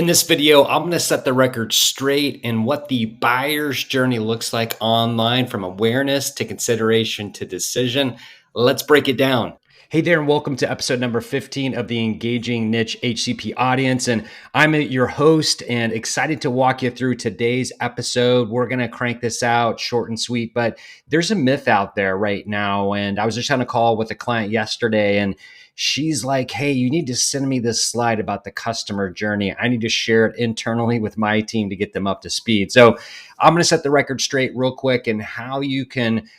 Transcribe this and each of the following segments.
In this video, I'm going to set the record straight in what the buyer's journey looks like online from awareness to consideration to decision. Let's break it down. Hey there, and welcome to episode number 15 of the Engaging Niche HCP Audience. And I'm your host and excited to walk you through today's episode. We're going to crank this out short and sweet, but there's a myth out there right now. And I was just on a call with a client yesterday, and she's like, hey, you need to send me this slide about the customer journey. I need to share it internally with my team to get them up to speed. So I'm going to set the record straight real quick and how you can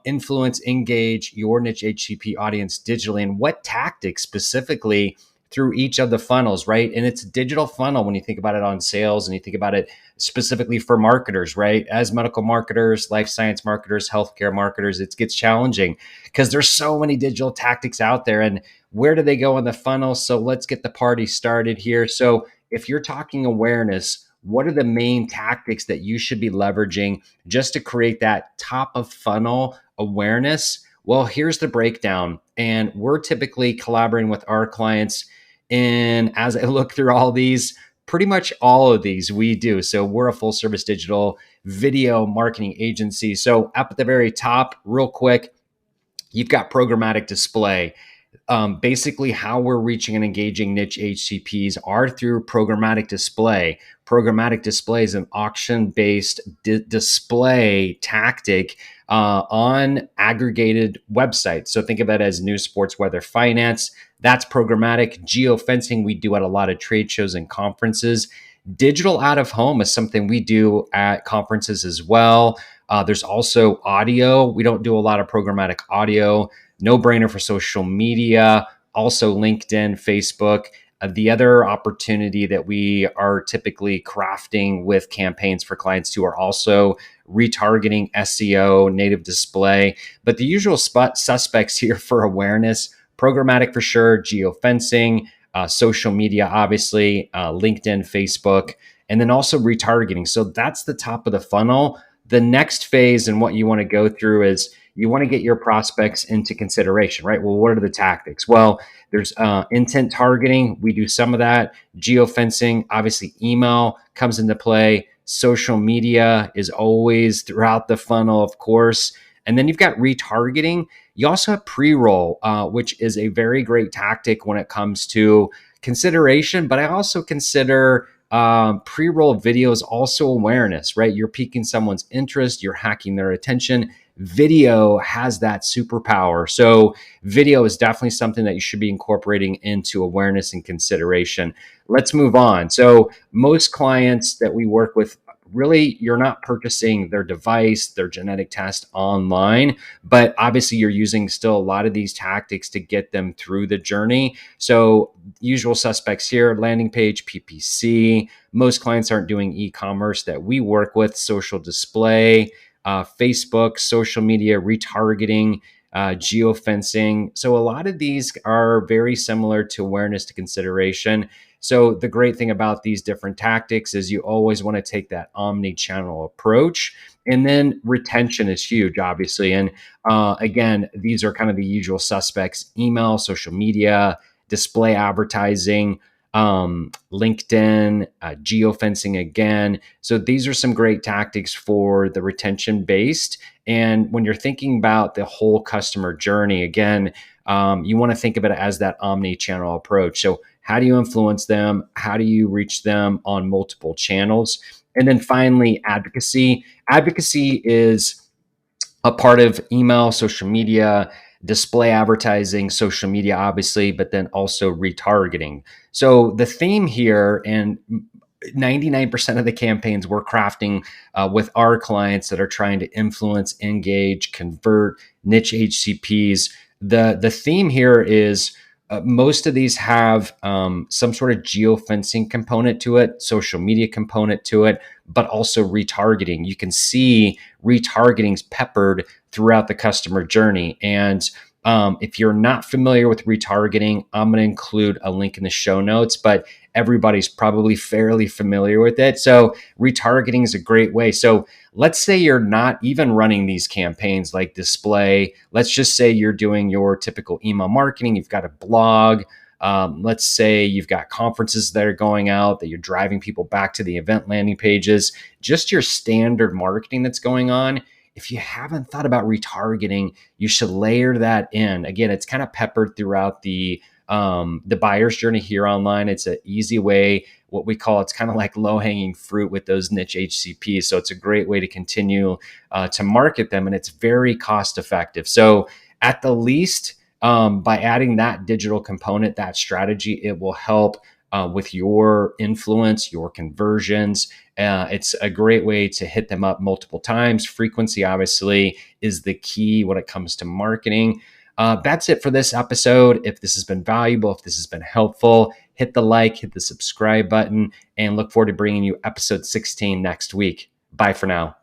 influence, engage your niche HCP audience digitally and what tactics specifically through each of the funnels, right? And it's a digital funnel when you think about it on sales and you think about it specifically for marketers, right? As medical marketers, life science marketers, healthcare marketers, it gets challenging because there's so many digital tactics out there. And where do they go in the funnel? So let's get the party started here. So if you're talking awareness, what are the main tactics that you should be leveraging just to create that top of funnel awareness? Well, here's the breakdown. And we're typically collaborating with our clients. And as I look through all these, pretty much all of these we do. So we're a full service digital video marketing agency. So up at the very top, real quick, you've got programmatic display. Basically, how we're reaching and engaging niche HCPs are through programmatic display. Programmatic display is an auction-based display tactic on aggregated websites. So think of it as news, sports, weather, finance. That's programmatic. Geofencing we do at a lot of trade shows and conferences. Digital out of home is something we do at conferences as well. There's also audio. We don't do a lot of programmatic audio. No brainer for social media, also LinkedIn, Facebook. The other opportunity that we are typically crafting with campaigns for clients who are also retargeting, SEO, native display. But the usual suspects here for awareness, programmatic for sure, geofencing, social media, obviously, LinkedIn, Facebook, and then also retargeting. So that's the top of the funnel. The next phase and what you want to go through is you want to get your prospects into consideration, right? Well, what are the tactics? Well, there's intent targeting. We do some of that. Geofencing, obviously email comes into play. Social media is always throughout the funnel, of course. And then you've got retargeting. You also have pre-roll, which is a very great tactic when it comes to consideration, but I also consider pre-roll videos also awareness, right? You're piquing someone's interest, you're hacking their attention. Video has that superpower. So video is definitely something that you should be incorporating into awareness and consideration. Let's move on. So most clients that we work with, really, you're not purchasing their device, their genetic test online, but obviously you're using still a lot of these tactics to get them through the journey. So usual suspects here, landing page, PPC. Most clients aren't doing e-commerce that we work with, social display, Facebook, social media, retargeting, geofencing. So a lot of these are very similar to awareness to consideration. So the great thing about these different tactics is you always want to take that omni-channel approach. And then retention is huge, obviously. And again, these are kind of the usual suspects: email, social media, display advertising, LinkedIn, geofencing again. So these are some great tactics for the retention based. And when you're thinking about the whole customer journey, again, you want to think of it as that omni-channel approach. So how do you influence them? How do you reach them on multiple channels? And then finally, advocacy. Advocacy is a part of email, social media, display advertising, social media, obviously, but then also retargeting. So the theme here, and 99% of the campaigns we're crafting with our clients that are trying to influence, engage, convert niche HCPs, the theme here is most of these have some sort of geofencing component to it, social media component to it, but also retargeting. You can see retargeting's peppered throughout the customer journey. And if you're not familiar with retargeting, I'm going to include a link in the show notes, but everybody's probably fairly familiar with it. So retargeting is a great way. So let's say you're not even running these campaigns like display. Let's just say you're doing your typical email marketing. You've got a blog. Let's say you've got conferences that are going out, that you're driving people back to the event landing pages, just your standard marketing that's going on. If you haven't thought about retargeting, you should layer that in. Again, it's kind of peppered throughout the buyer's journey here online. It's an easy way, what we call, it's kind of like low-hanging fruit with those niche HCPs. So it's a great way to continue to market them, and it's very cost effective. So at the least, by adding that digital component, that strategy, it will help with your influence, your conversions. It's a great way to hit them up multiple times. Frequency, obviously, is the key when it comes to marketing. That's it for this episode. If this has been valuable, if this has been helpful, hit the like, hit the subscribe button, and look forward to bringing you episode 16 next week. Bye for now.